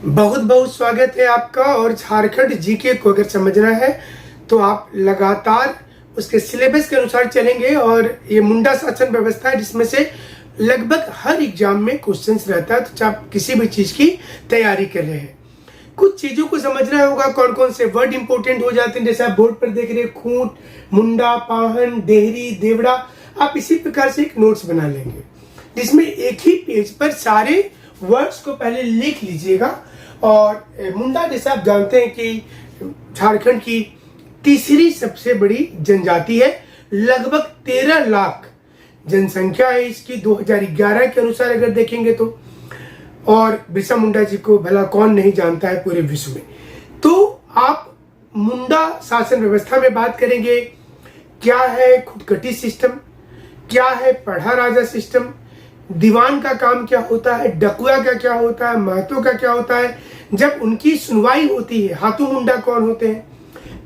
बहुत बहुत स्वागत है आपका। और झारखंड जीके को अगर समझना है तो आप लगातार उसके सिलेबस के अनुसार चलेंगे। और ये मुंडा शासन व्यवस्था है जिसमें से लगभग हर एग्जाम में क्वेश्चंस रहता है, तो आप किसी भी चीज की तैयारी कर रहे हैं कुछ चीजों को समझना होगा। कौन कौन से वर्ड इंपॉर्टेंट हो जाते हैं, जैसे आप बोर्ड पर देख रहे हैं खूंट, मुंडा, पाहन, देहरी, देवड़ा। आप इसी प्रकार से एक नोट्स बना लेंगे जिसमें एक ही पेज पर सारे वर्ड्स को पहले लिख लीजिएगा। और मुंडा जैसे आप जानते हैं कि झारखंड की तीसरी सबसे बड़ी जनजाति है, लगभग 13 लाख जनसंख्या है इसकी 2011 के अनुसार अगर देखेंगे तो। और बिरसा मुंडा जी को भला कौन नहीं जानता है पूरे विश्व में। तो आप मुंडा शासन व्यवस्था में बात करेंगे, क्या है खुटकटी सिस्टम, क्या है पढ़ा राजा सिस्टम, दीवान का काम क्या होता है, डकुआ का क्या होता है, महतो का क्या होता है, जब उनकी सुनवाई होती है हाथू मुंडा कौन होते हैं,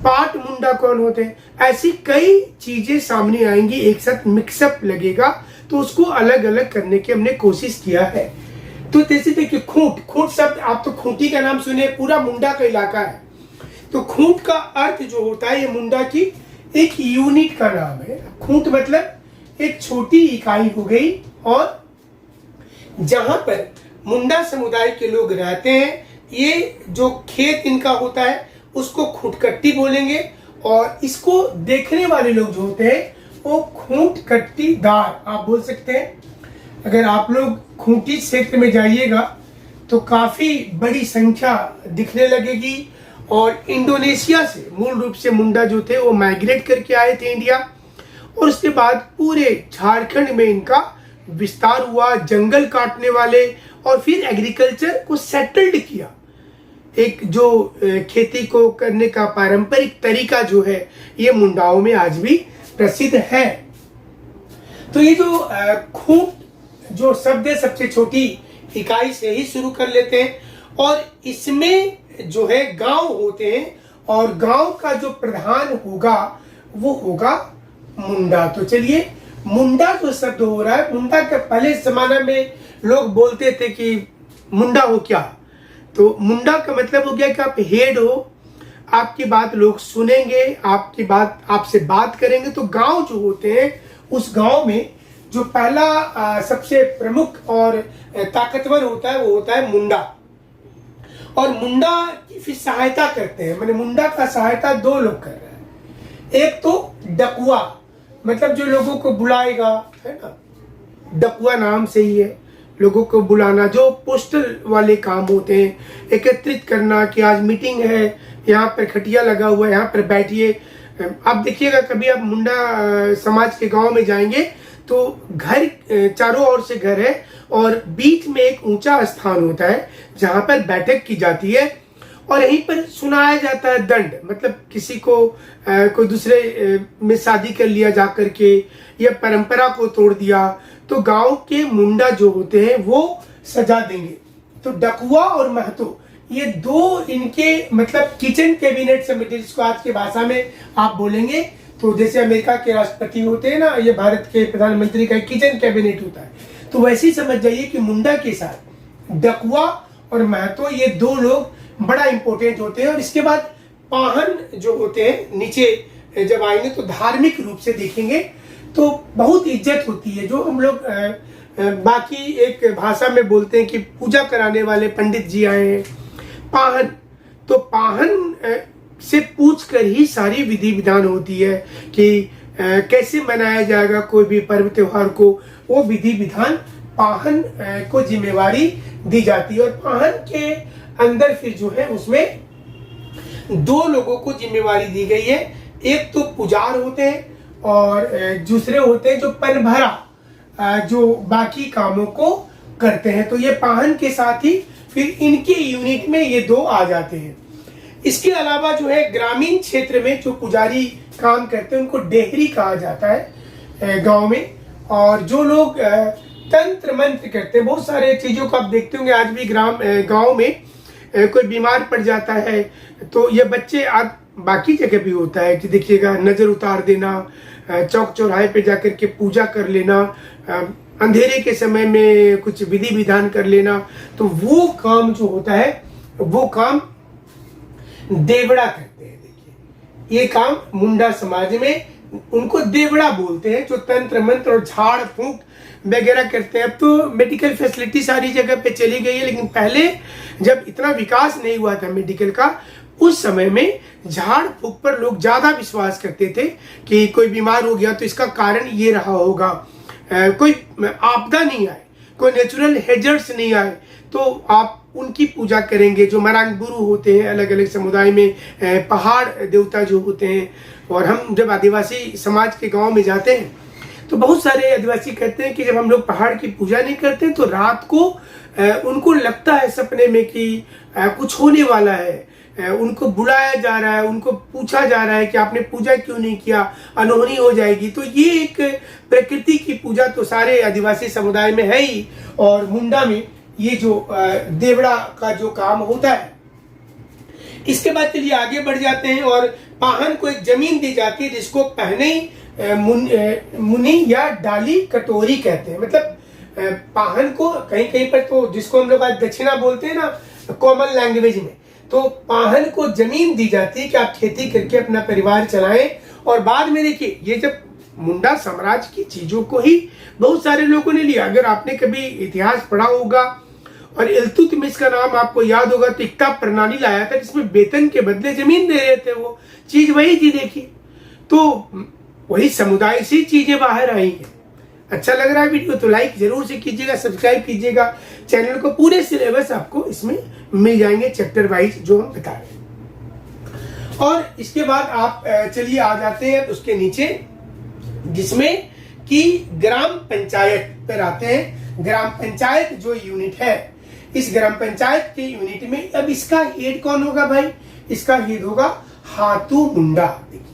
पाट मुंडा कौन होते हैं। ऐसी कई चीजें सामने आएंगी, एक साथ मिक्सअप लगेगा, तो उसको अलग अलग करने की हमने कोशिश किया है। तो जैसे देखिए खूंट, खूंट शब्द आप तो खूंटी का नाम सुने, पूरा मुंडा का इलाका है। तो खूंट का अर्थ जो होता है, ये मुंडा की एक यूनिट का नाम है। खूंट मतलब एक छोटी इकाई हो गई, और जहां पर मुंडा समुदाय के लोग रहते हैं, ये जो खेत इनका होता है उसको खूंटकट्टी बोलेंगे। और इसको देखने वाले लोग जो होते हैं वो खूंटकट्टीदार आप बोल सकते हैं। अगर आप लोग खूंटी क्षेत्र में जाइएगा तो काफी बड़ी संख्या दिखने लगेगी। और इंडोनेशिया से मूल रूप से मुंडा जो थे वो माइग्रेट करके आए थे इंडिया, और उसके बाद पूरे झारखंड में इनका विस्तार हुआ, जंगल काटने वाले, और फिर एग्रीकल्चर को सेटल्ड किया। एक जो खेती को करने का पारंपरिक तरीका जो है ये मुंडाओं में आज भी प्रसिद्ध है। तो ये जो खूंट जो शब्द है सबसे छोटी इकाई से ही शुरू कर लेते हैं, और इसमें जो है गांव होते हैं, और गांव का जो प्रधान होगा वो होगा मुंडा। तो चलिए, मुंडा जो शब्द हो रहा है, मुंडा के पहले जमाना में लोग बोलते थे कि मुंडा हो क्या, तो मुंडा का मतलब हो गया कि आप हेड हो, आपकी बात लोग सुनेंगे, आपकी बात आपसे बात करेंगे। तो गांव जो होते हैं उस गांव में जो पहला सबसे प्रमुख और ताकतवर होता है वो होता है मुंडा। और मुंडा की फिर सहायता करते हैं, मैंने मुंडा का सहायता दो लोग कर रहे हैं। एक तो डकुआ, मतलब जो लोगों को बुलाएगा, है ना, डकुआ नाम से ही है लोगों को बुलाना। जो पोस्टल वाले काम होते हैं, एकत्रित करना कि आज मीटिंग है, यहाँ पर खटिया लगा हुआ है, यहाँ पर बैठिए। आप देखिएगा कभी आप मुंडा समाज के गांव में जाएंगे तो घर चारों ओर से घर है, और बीच में एक ऊंचा स्थान होता है जहां पर बैठक की जाती है, और यहीं पर सुनाया जाता है दंड। मतलब किसी को कोई दूसरे में शादी कर लिया जा करके, या परंपरा को तोड़ दिया, तो गांव के मुंडा जो होते हैं वो सजा देंगे। तो डकुआ और महतो ये दो इनके मतलब किचन कैबिनेट समिति, जिसको आज की भाषा में आप बोलेंगे, तो जैसे अमेरिका के राष्ट्रपति होते हैं ना, ये भारत के प्रधानमंत्री का किचन कैबिनेट होता है। तो वैसे ही समझ जाइए कि मुंडा के साथ डकुआ और महतो ये दो लोग बड़ा इंपॉर्टेंट होते हैं। और इसके बाद पाहन जो होते हैं नीचे जब आएंगे तो धार्मिक रूप से देखेंगे तो बहुत इज्जत होती है। जो हम लोग बाकी एक भाषा में बोलते हैं कि पूजा कराने वाले पंडित जी आए हैं। पाहन, तो पाहन से पूछ कर ही सारी विधि विधान होती है कि कैसे मनाया जाएगा कोई भी पर्व त्योहार को, वो विधि विधान पाहन को जिम्मेवारी दी जाती है। और पाहन के अंदर फिर जो है उसमें दो लोगों को जिम्मेवारी दी गई है। एक तो पुजार होते हैं, और दूसरे होते हैं जो पनभरा, जो बाकी कामों को करते हैं। तो ये पाहन के साथ ही फिर इनके यूनिट में ये दो आ जाते हैं। इसके अलावा जो है ग्रामीण क्षेत्र में जो पुजारी काम करते हैं उनको डेहरी कहा जाता है गांव में। और जो लोग तंत्र मंत्र करते हैं, बहुत सारे चीजों को आप देखते होंगे आज भी गांव में कोई बीमार पड़ जाता है तो ये बच्चे बाकी जगह भी होता है कि देखिएगा नजर उतार देना, चौक चौराहे पे जाकर के पूजा कर लेना, अंधेरे के समय में कुछ विधि विधान कर लेना। तो वो काम जो होता है वो काम देवड़ा करते हैं। देखिए ये काम मुंडा समाज में उनको देवड़ा बोलते हैं, जो तंत्र मंत्र और झाड़ फूंक वगैरह करते हैं। अब तो मेडिकल फैसिलिटी सारी जगह पे चली गई है, लेकिन पहले जब इतना विकास नहीं हुआ था मेडिकल का, उस समय में झाड़ फूंक पर लोग ज्यादा विश्वास करते थे कि कोई बीमार हो गया तो इसका कारण ये रहा होगा, कोई आपदा नहीं आए, कोई नेचुरल हैजर्ड्स नहीं आए तो आप उनकी पूजा करेंगे। जो मरांग गुरु होते हैं अलग अलग समुदाय में, पहाड़ देवता जो होते हैं, और हम जब आदिवासी समाज के गांव में जाते हैं तो बहुत सारे आदिवासी कहते हैं कि जब हम लोग पहाड़ की पूजा नहीं करते तो रात को उनको लगता है सपने में कि कुछ होने वाला है, उनको बुलाया जा रहा है, उनको पूछा जा रहा है कि आपने पूजा क्यों नहीं किया, अनहोनी हो जाएगी। तो ये एक प्रकृति की पूजा तो सारे आदिवासी समुदाय में है ही, और मुंडा में ये जो देवड़ा का जो काम होता है। इसके बाद चलिए आगे बढ़ जाते हैं, और पाहन को एक जमीन दी जाती है जिसको पहने मुनि या डाली कटोरी कहते हैं। मतलब पाहन को कहीं कहीं पर तो जिसको हम लोग आज दक्षिणा बोलते हैं ना कॉमन लैंग्वेज में, तो पाहन को जमीन दी जाती है कि आप खेती करके अपना परिवार चलाएं। और बाद में देखिए ये जब मुंडा साम्राज्य की चीजों को ही बहुत सारे लोगों ने लिया। अगर आपने कभी इतिहास पढ़ा होगा और इल्तुतमिश का नाम आपको याद होगा, तो इक्ता प्रणाली लाया था जिसमें वेतन के बदले जमीन दे रहे थे। वो चीज वही थी। देखिए तो वही समुदाय से चीजें बाहर आई हैं। अच्छा लग रहा है वीडियो तो लाइक जरूर से कीजिएगा, सब्सक्राइब कीजिएगा चैनल को। पूरे सिलेबस आपको इसमें मिल जाएंगे चैप्टर वाइज जो हम बता रहे हैं। और इसके बाद आप चलिए आ जाते हैं उसके नीचे, जिसमें कि ग्राम पंचायत पर आते हैं। ग्राम पंचायत जो यूनिट है, इस ग्राम पंचायत के यूनिट में अब इसका हेड कौन होगा भाई? इसका हेड होगा हाथू मुंडा। देखिए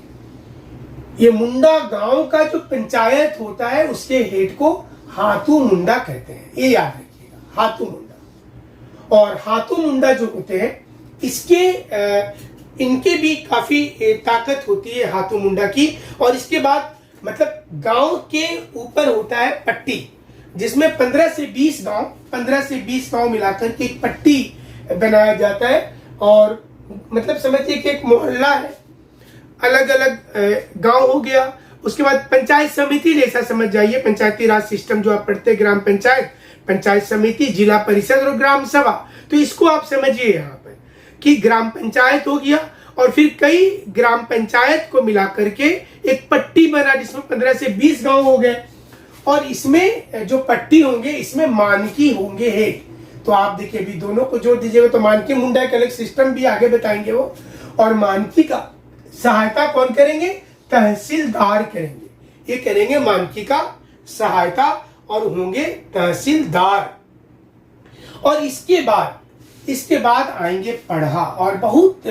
ये मुंडा गांव का जो पंचायत होता है उसके हेड को हाथू मुंडा कहते हैं, ये याद रखिएगा, हाथू मुंडा। और हाथू मुंडा जो होते हैं इसके इनके भी काफी ताकत होती है हाथू मुंडा की। और इसके बाद मतलब गांव के ऊपर होता है पट्टी, जिसमें 15 से 20 गांव मिलाकर के एक पट्टी बनाया जाता है। और मतलब समझिए कि एक मोहल्ला है, अलग अलग गांव हो गया। उसके बाद पंचायत समिति जैसा समझ जाइए, पंचायती राज सिस्टम जो आप पढ़ते हैं, ग्राम पंचायत, पंचायत समिति, जिला परिषद और ग्राम सभा। तो इसको आप समझिए यहाँ पर कि ग्राम पंचायत हो गया, और फिर कई ग्राम पंचायत को मिला करके एक पट्टी बना जिसमें 15 से 20 गांव हो गए। और इसमें जो पट्टी होंगे इसमें मानकी होंगे हेड। तो आप देखिए अभी दोनों को जोड़ दीजिएगा तो मानकी मुंडा एक अलग सिस्टम भी आगे बताएंगे वो। और मानकी का सहायता कौन करेंगे? तहसीलदार करेंगे। ये करेंगे मानकी का सहायता और होंगे तहसीलदार। और इसके बाद आएंगे पढ़ा। और बहुत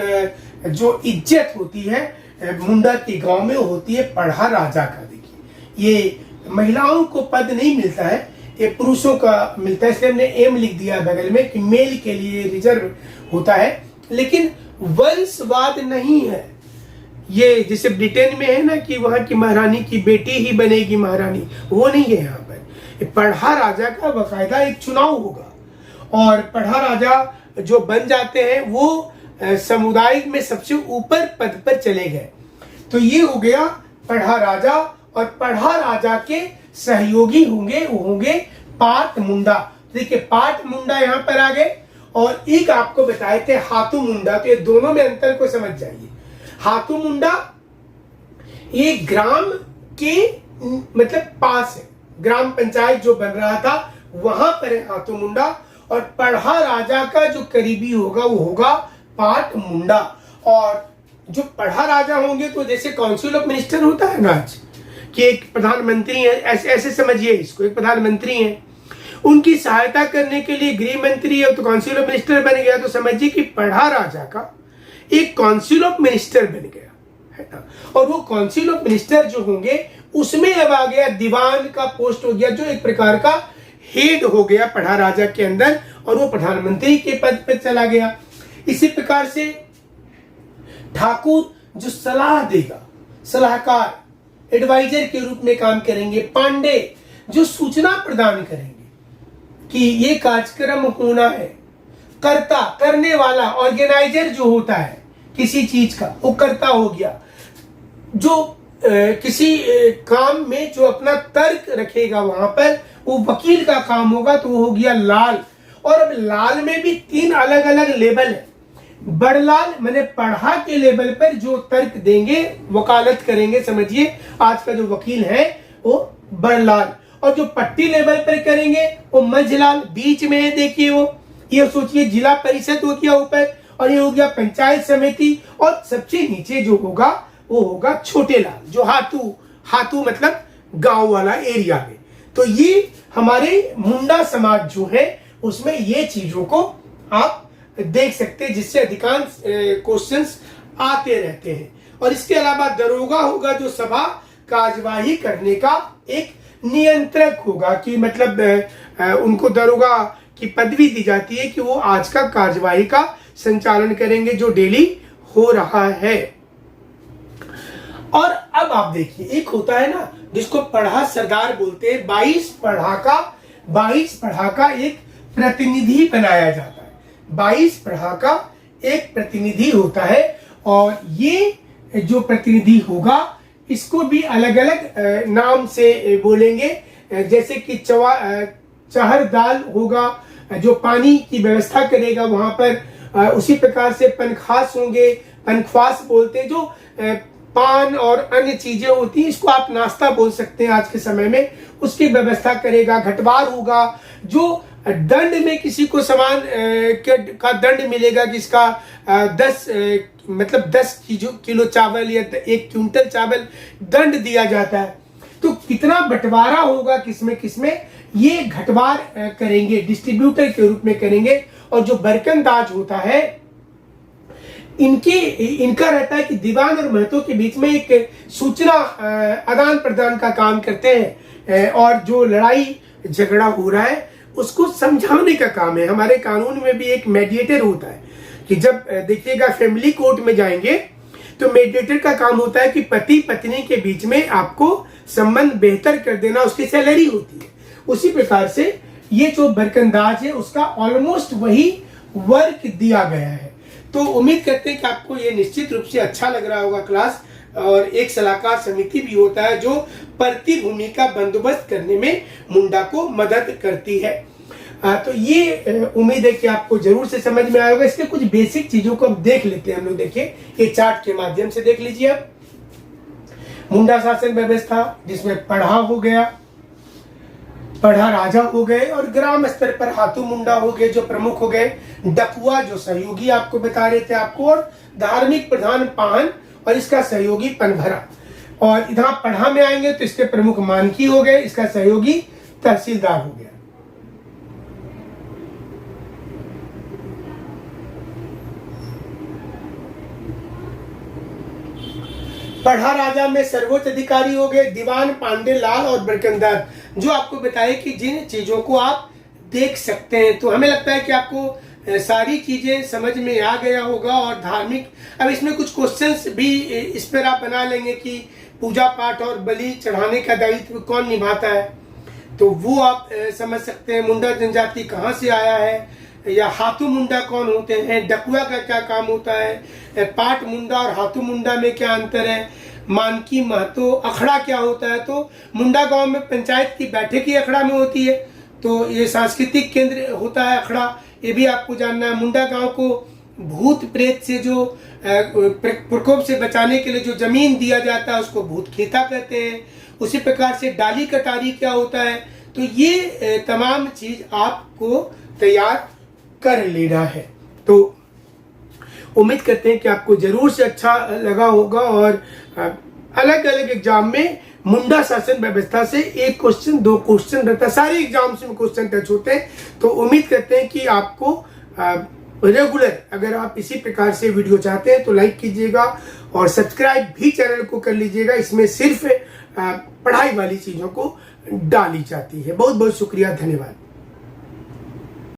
जो इज्जत होती है मुंडा के गांव में होती है पढ़ा राजा का। देखिए ये महिलाओं को पद नहीं मिलता है, ये पुरुषों का मिलता है, इसलिए हमने एम लिख दिया बगल में कि मेल के लिए रिजर्व होता है। लेकिन वंशवाद नहीं है ये, जैसे ब्रिटेन में है ना कि वहां की महारानी की बेटी ही बनेगी महारानी, वो नहीं है यहाँ पर। पढ़ा राजा का बकायदा एक चुनाव होगा, और पढ़ा राजा जो बन जाते हैं वो समुदाय में सबसे ऊपर पद पर चले गए। तो ये हो गया पढ़ा राजा। और पढ़ा राजा के सहयोगी होंगे, वो होंगे पाट मुंडा। देखिए पाट मुंडा यहाँ पर आ गए। और एक आपको बताए थे हाथू मुंडा, तो ये दोनों में अंतर को समझ जाइए। हाथू मुंडा ये ग्राम के मतलब पास है, ग्राम पंचायत जो बन रहा था वहां पर है हाथू मुंडा। और पढ़ा राजा का जो करीबी होगा वो होगा पाट मुंडा। और जो पढ़ा राजा होंगे तो जैसे काउंसिल ऑफ मिनिस्टर होता है ना आज, कि एक प्रधानमंत्री है, ऐसे समझिए इसको, एक प्रधानमंत्री है, उनकी सहायता करने के लिए गृह मंत्री है तो काउंसिल ऑफ मिनिस्टर बन गया। तो समझिए कि पढ़ा राजा का एक काउंसिल ऑफ मिनिस्टर बन गया है ना। और वो काउंसिल ऑफ मिनिस्टर जो होंगे उसमें अब आ गया दीवान का पोस्ट हो गया, जो एक प्रकार का हेड हो गया पढ़ा राजा के अंदर, और वो प्रधानमंत्री के पद पर चला गया। इसी प्रकार से ठाकुर जो सलाह देगा, सलाहकार, एडवाइजर के रूप में काम करेंगे। पांडे जो सूचना प्रदान करेंगे कि ये कार्यक्रम होना है, कर्ता, करने वाला, ऑर्गेनाइजर जो होता है किसी चीज का, वो कर्ता हो गया। जो किसी काम में जो अपना तर्क रखेगा वहां पर, वो वकील का काम होगा, तो वो हो गया लाल। और अब लाल में भी 3 अलग अलग लेवल है। बड़लाल मैंने पढ़ा के लेवल पर जो तर्क देंगे, वकालत करेंगे, समझिए आज का जो वकील है वो बड़लाल। और जो पट्टी लेवल पर करेंगे वो मझलाल। बीच में है देखिए वो, ये सोचिए जिला परिषद हो गया ऊपर, और ये हो गया पंचायत समिति, और सबसे नीचे जो होगा वो होगा छोटे लाल, जो हाथू मतलब गांव वाला एरिया में। तो ये हमारे मुंडा समाज जो है उसमें ये चीजों को आप देख सकते हैं, जिससे अधिकांश क्वेश्चंस आते रहते हैं। और इसके अलावा दरोगा होगा जो सभा कार्यवाही करने का एक नियंत्रक होगा, कि मतलब उनको दरोगा की पदवी दी जाती है कि वो आज का कार्यवाही का संचालन करेंगे जो डेली हो रहा है। और अब आप देखिए, एक होता है ना जिसको पढ़ा सरदार बोलते हैं, 22 पढ़ा का एक प्रतिनिधि बनाया जाता है। 22 पढ़ा का एक प्रतिनिधि होता है, और ये जो प्रतिनिधि होगा इसको भी अलग अलग नाम से बोलेंगे, जैसे कि चहरदाल होगा जो पानी की व्यवस्था करेगा वहां पर। उसी प्रकार से पनखास होंगे, पनख्वास बोलते हैं, जो पान और अन्य चीजें होती हैं, इसको आप नाश्ता बोल सकते हैं आज के समय में, उसकी व्यवस्था करेगा। घटवार होगा जो दंड में किसी को सामान का दंड मिलेगा, जिसका 10 किलो चावल या 1 क्विंटल चावल दंड दिया जाता है। तो कितना बंटवारा होगा किसमें, ये घटवार करेंगे, डिस्ट्रीब्यूटर के रूप में करेंगे। और जो बरकंदाज होता है, इनका रहता है कि दीवान और महतो के बीच में एक सूचना आदान प्रदान का काम करते हैं, और जो लड़ाई झगड़ा हो रहा है उसको समझाने का काम है। हमारे कानून में भी एक मेडिएटर होता है, कि जब देखिएगा फैमिली कोर्ट में जाएंगे तो मेडिएटर का काम होता है कि पति पत्नी के बीच में आपको संबंध बेहतर कर देना, उसकी सैलरी होती है। उसी प्रकार से ये जो बरकंदाज है उसका ऑलमोस्ट वही वर्क दिया गया है। तो उम्मीद करते हैं कि आपको ये निश्चित रूप से अच्छा लग रहा होगा क्लास। और एक सलाहकार समिति भी होता है जो प्रतिभूमि का बंदोबस्त करने में मुंडा को मदद करती है। तो ये उम्मीद है कि आपको जरूर से समझ में आएगा। इसके कुछ बेसिक चीजों को अब देख लेते हैं हम लोग। देखिए ये चार्ट के माध्यम से देख लीजिए आप। मुंडा शासन व्यवस्था जिसमें पढ़ा हो गया, पढ़ा राजा हो गए, और ग्राम स्तर पर हाथू मुंडा हो गए जो प्रमुख हो गए, डकुआ जो सहयोगी आपको बता रहे थे आपको, और धार्मिक प्रधान पाहन और इसका सहयोगी पनभरा। और इधर पढ़ा में आएंगे तो इसके प्रमुख मानकी हो गए, इसका सहयोगी तहसीलदार हो गया। पढ़ा राजा में सर्वोच्च अधिकारी हो गए दीवान, पांडे, लाल और बरकंदार, जो आपको बताए कि जिन चीजों को आप देख सकते हैं। तो हमें लगता है कि आपको सारी चीजें समझ में आ गया होगा। और धार्मिक, अब इसमें कुछ क्वेश्चंस भी इस पर आप बना लेंगे कि पूजा पाठ और बलि चढ़ाने का दायित्व कौन निभाता है, तो वो आप समझ सकते हैं। मुंडा जनजाति कहाँ से आया है, या हाथू मुंडा कौन होते हैं, डकुआ का क्या काम होता है, पाट मुंडा और हाथू मुंडा में क्या अंतर है, मानकी महतो, अखड़ा क्या होता है। तो मुंडा गांव में पंचायत की बैठक ही अखड़ा में होती है, तो ये सांस्कृतिक केंद्र होता है अखड़ा, ये भी आपको जानना है। मुंडा गांव को भूत प्रेत से जो प्रकोप से बचाने के लिए जो जमीन दिया जाता है उसको भूत खेता कहते हैं। उसी प्रकार से डाली कटारी क्या होता है। तो ये तमाम चीज आपको तैयार कर लेना है। तो उम्मीद करते हैं कि आपको जरूर से अच्छा लगा होगा। और अलग अलग एग्जाम में मुंडा शासन व्यवस्था से 1 क्वेश्चन 2 क्वेश्चन रहता है, सारे एग्जाम्स में क्वेश्चन टच होते हैं। तो उम्मीद करते हैं कि आपको रेगुलर, अगर आप इसी प्रकार से वीडियो चाहते हैं तो लाइक कीजिएगा और सब्सक्राइब भी चैनल को कर लीजिएगा। इसमें सिर्फ पढ़ाई वाली चीजों को डाली जाती है। बहुत बहुत शुक्रिया, धन्यवाद।